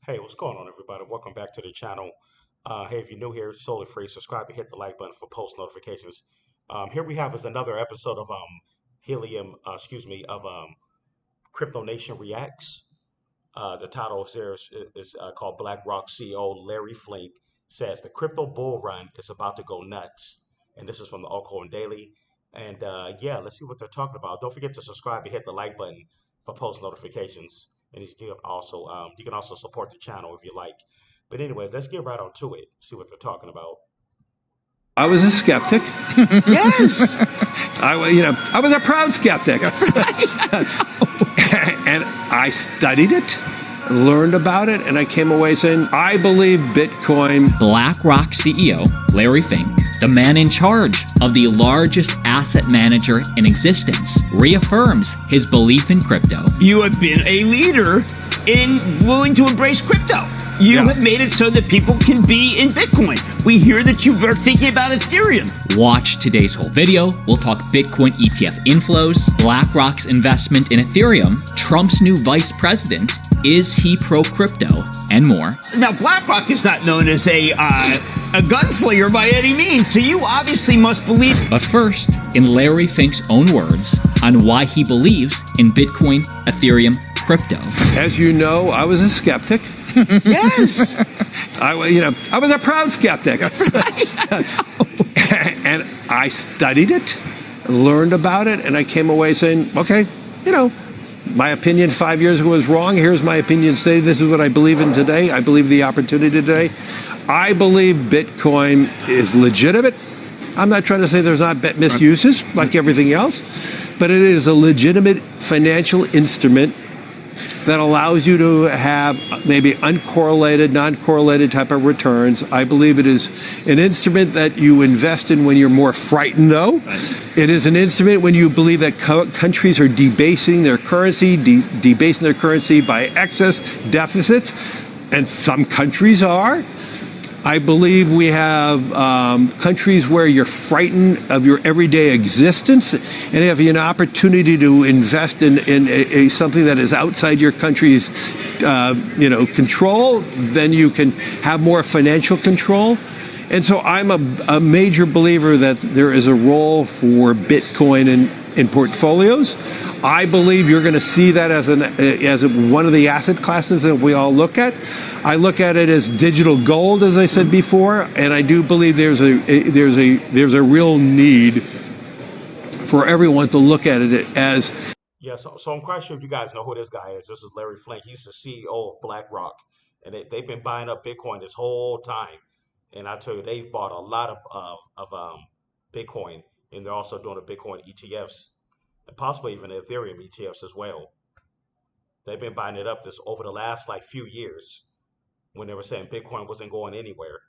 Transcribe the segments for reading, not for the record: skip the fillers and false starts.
Hey, what's going on, everybody? Welcome back to the channel. Hey, if you're new here, it's totally free. Subscribe and hit the like button for post notifications. Here we have is another episode of Crypto Nation Reacts. The title is called Blackrock CEO Larry Flink says the crypto bull run is about to go nuts, and this is from the Altcoin Daily. And yeah, let's see what they're talking about. Don't forget to subscribe and hit the like button for post notifications. And you can also support the channel if you like. But anyways, let's get right on to it. See what they're talking about. I was a skeptic. Yes. I was a proud skeptic. And I studied it, learned about it, and I came away saying, I believe Bitcoin. Blackrock CEO Larry Fink, the man in charge of the largest asset manager in existence, reaffirms his belief in crypto. You have been a leader in willing to embrace crypto. You have made it so that people can be in Bitcoin. We hear that you are thinking about Ethereum. Watch today's whole video. We'll talk Bitcoin ETF inflows, BlackRock's investment in Ethereum, Trump's new vice president, is he pro-crypto, and more. Now, BlackRock is not known as a gunslinger by any means, so you obviously must believe. But first, in Larry Fink's own words, on why he believes in Bitcoin, Ethereum, crypto. As you know, I was a skeptic. Yes. I was a proud skeptic. And I studied it, learned about it, and I came away saying, okay, my opinion 5 years ago was wrong. Here's my opinion today. This is what I believe in today. I believe the opportunity today. I believe Bitcoin is legitimate. I'm not trying to say there's not misuses like everything else, but it is a legitimate financial instrument that allows you to have maybe uncorrelated, non-correlated type of returns. I believe it is an instrument that you invest in when you're more frightened, though. It is an instrument when you believe that countries are debasing their currency, debasing their currency by excess deficits, and some countries are. I believe we have countries where you're frightened of your everyday existence, and if you have an opportunity to invest in something that is outside your country's control, then you can have more financial control. And so I'm a major believer that there is a role for Bitcoin in portfolios. I believe you're going to see that as one of the asset classes that we all look at. I look at it as digital gold, as I said before, and I do believe there's a real need for everyone to look at it as. Yeah, so I'm quite sure you guys know who this guy is. This is Larry Flink. He's the CEO of BlackRock, and they've been buying up Bitcoin this whole time. And I tell you, they've bought a lot of Bitcoin, and they're also doing the Bitcoin ETFs. And possibly even Ethereum ETFs as well. They've been buying it up over the last few years when they were saying Bitcoin wasn't going anywhere.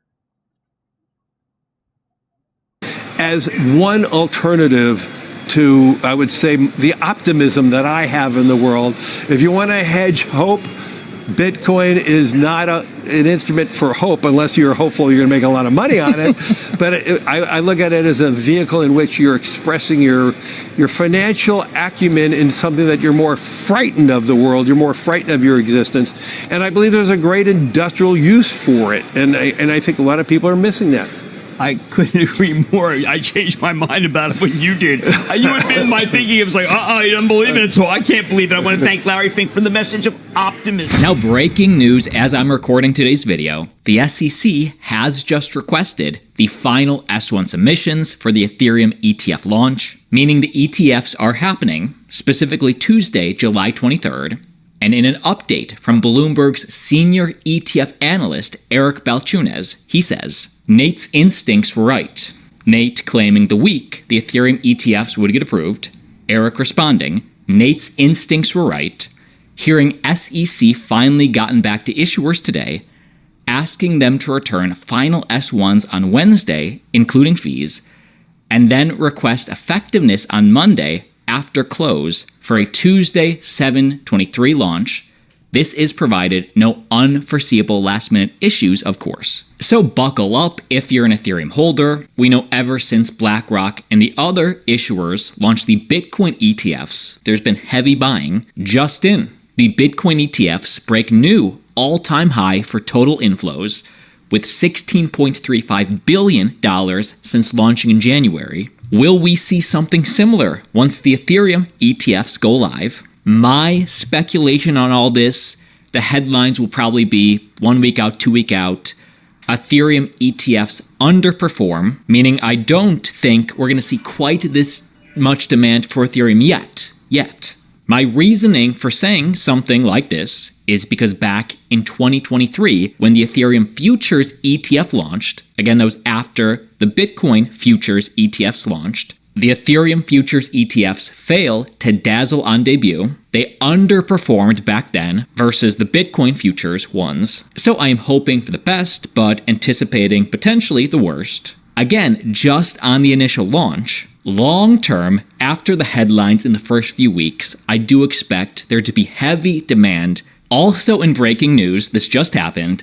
As one alternative to, I would say, the optimism that I have in the world, if you want to hedge hope, Bitcoin is not an instrument for hope unless you're hopeful you're going to make a lot of money on it. But I look at it as a vehicle in which you're expressing your financial acumen in something that you're more frightened of the world, you're more frightened of your existence. And I believe there's a great industrial use for it. And I think a lot of people are missing that. I couldn't agree more. I changed my mind about it when you did. You had been my thinking. It was like, you don't believe it, so I can't believe it. I want to thank Larry Fink for the message of optimism. Now, breaking news as I'm recording today's video, the SEC has just requested the final S1 submissions for the Ethereum ETF launch, meaning the ETFs are happening, specifically Tuesday, July 23rd. And in an update from Bloomberg's senior ETF analyst, Eric Balchunas, he says, Nate's instincts were right. Nate claiming the week the Ethereum ETFs would get approved. Eric responding, Nate's instincts were right. Hearing SEC finally gotten back to issuers today, asking them to return final S1s on Wednesday, including fees, and then request effectiveness on Monday after close for a Tuesday 7/23 launch. This is provided no unforeseeable last-minute issues, of course. So buckle up if you're an Ethereum holder. We know ever since BlackRock and the other issuers launched the Bitcoin ETFs, there's been heavy buying just in The Bitcoin ETFs break new all-time high for total inflows, with $16.35 billion since launching in January. Will we see something similar once the Ethereum ETFs go live? My speculation on all this, the headlines will probably be 1 week out, 2 week out. Ethereum ETFs underperform, meaning I don't think we're going to see quite this much demand for Ethereum yet. My reasoning for saying something like this is because back in 2023, when the Ethereum Futures ETF launched, again, that was after the Bitcoin Futures ETFs launched, the Ethereum Futures ETFs failed to dazzle on debut. They underperformed back then versus the Bitcoin Futures ones. So I am hoping for the best, but anticipating potentially the worst. Again, just on the initial launch. Long term, after the headlines in the first few weeks, I do expect there to be heavy demand. Also in breaking news, this just happened,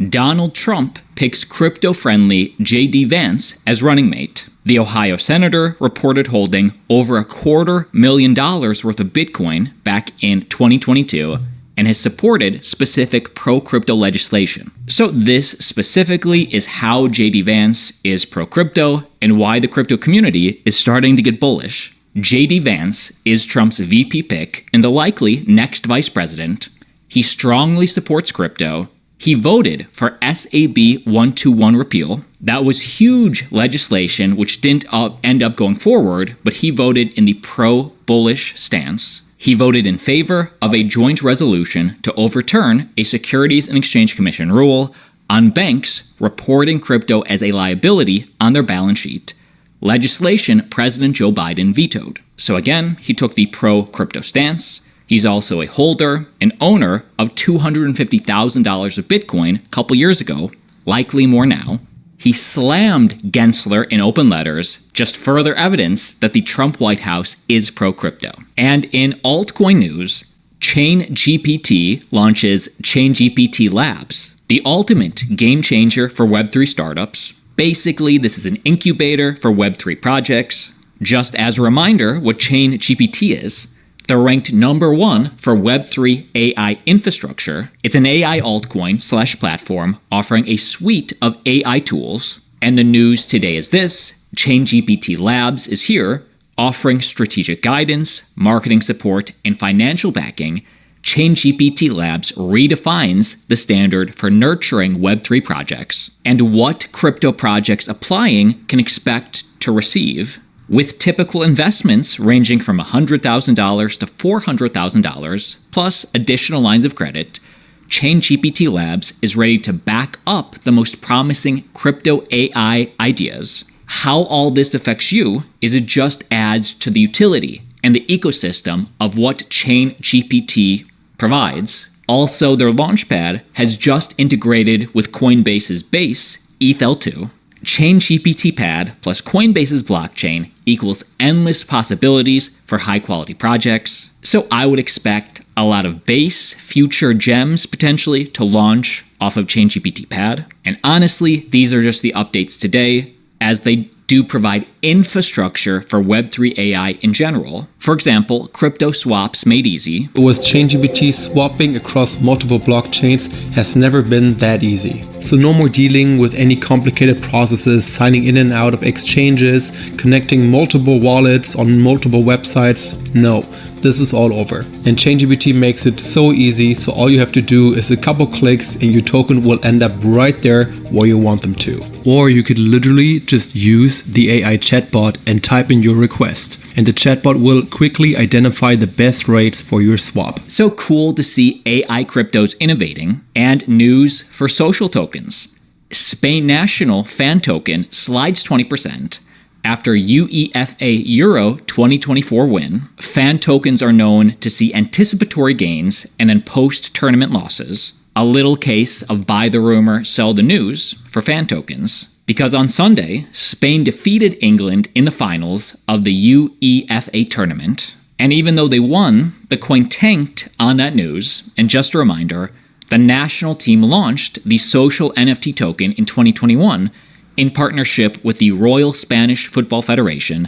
Donald Trump picks crypto-friendly J.D. Vance as running mate. The Ohio senator reported holding over $250,000 worth of Bitcoin back in 2022 and has supported specific pro-crypto legislation. So this specifically is how J.D. Vance is pro-crypto and why the crypto community is starting to get bullish. J.D. Vance is Trump's VP pick and the likely next vice president. He strongly supports crypto. He voted for SAB 121 repeal. That was huge legislation which didn't end up going forward, but he voted in the pro-bullish stance. He voted in favor of a joint resolution to overturn a Securities and Exchange Commission rule on banks reporting crypto as a liability on their balance sheet, legislation President Joe Biden vetoed. So again, he took the pro-crypto stance. He's also a holder and owner of $250,000 of Bitcoin a couple years ago, likely more now. He slammed Gensler in open letters, just further evidence that the Trump White House is pro-crypto. And in altcoin news, Changep launches Changep Labs, the ultimate game changer for Web3 startups. Basically, this is an incubator for Web3 projects. Just as a reminder what Changep is, they're ranked #1 for Web3 AI infrastructure. It's an AI altcoin/platform offering a suite of AI tools. And the news today is this: Changep Labs is here, offering strategic guidance, marketing support, and financial backing. Changep Labs redefines the standard for nurturing Web3 projects and what crypto projects applying can expect to receive. With typical investments ranging from $100,000 to $400,000, plus additional lines of credit, Changep Labs is ready to back up the most promising crypto AI ideas. How all this affects you is it just adds to the utility and the ecosystem of what Changep provides. Also, their launchpad has just integrated with Coinbase's base, ETH2. Changep Pad plus Coinbase's blockchain equals endless possibilities for high-quality projects. So I would expect a lot of base future gems potentially to launch off of Changep Pad. And honestly, these are just the updates today, as they do provide infrastructure for Web3 AI in general. For example, crypto swaps made easy. With Changep, swapping across multiple blockchains has never been that easy. So no more dealing with any complicated processes, signing in and out of exchanges, connecting multiple wallets on multiple websites. No, this is all over. And Changep makes it so easy, so all you have to do is a couple clicks and your token will end up right there where you want them to. Or you could literally just use the AI chatbot and type in your request, and the chatbot will quickly identify the best rates for your swap. So cool to see AI cryptos innovating. And news for social tokens. Spain National fan token slides 20% after UEFA Euro 2024 win. Fan tokens are known to see anticipatory gains and then post-tournament losses. A little case of buy the rumor, sell the news for fan tokens. Because on Sunday, Spain defeated England in the finals of the UEFA tournament. And even though they won, the coin tanked on that news. And just a reminder, the national team launched the social NFT token in 2021 in partnership with the Royal Spanish Football Federation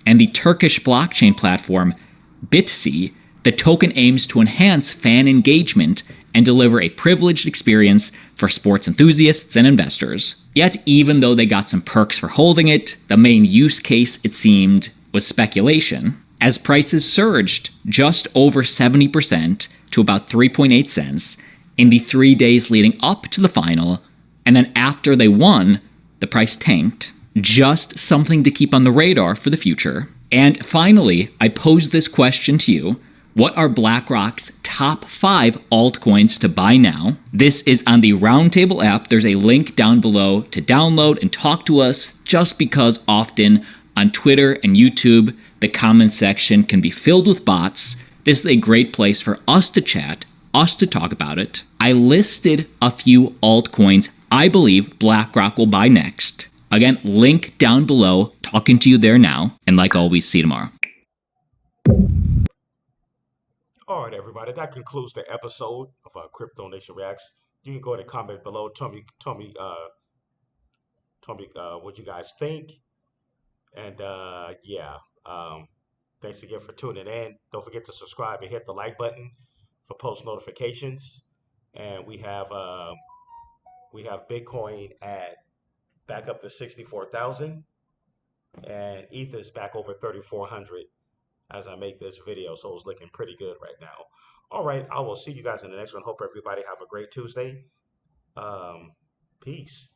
and the Turkish blockchain platform Bitsi The token aims to enhance fan engagement and deliver a privileged experience for sports enthusiasts and investors. Yet, even though they got some perks for holding it, the main use case, it seemed, was speculation, as prices surged just over 70% to about 3.8 cents in the 3 days leading up to the final, and then after they won, the price tanked. Just something to keep on the radar for the future. And finally, I pose this question to you. What are BlackRock's top 5 altcoins to buy now? This is on the Roundtable app. There's a link down below to download and talk to us, just because often on Twitter and YouTube, the comment section can be filled with bots. This is a great place for us to chat, us to talk about it. I listed a few altcoins I believe BlackRock will buy next. Again, link down below, talking to you there now. And like always, see you tomorrow. All right, everybody. That concludes the episode of Crypto Nation Reacts. You can go ahead and comment below. Tell me what you guys think. And yeah, thanks again for tuning in. Don't forget to subscribe and hit the like button for post notifications. And we have Bitcoin at back up to 64,000, and ETH is back over 3,400 as I make this video. So it's looking pretty good right now. All right, I will see you guys in the next one. Hope everybody have a great Tuesday. Peace.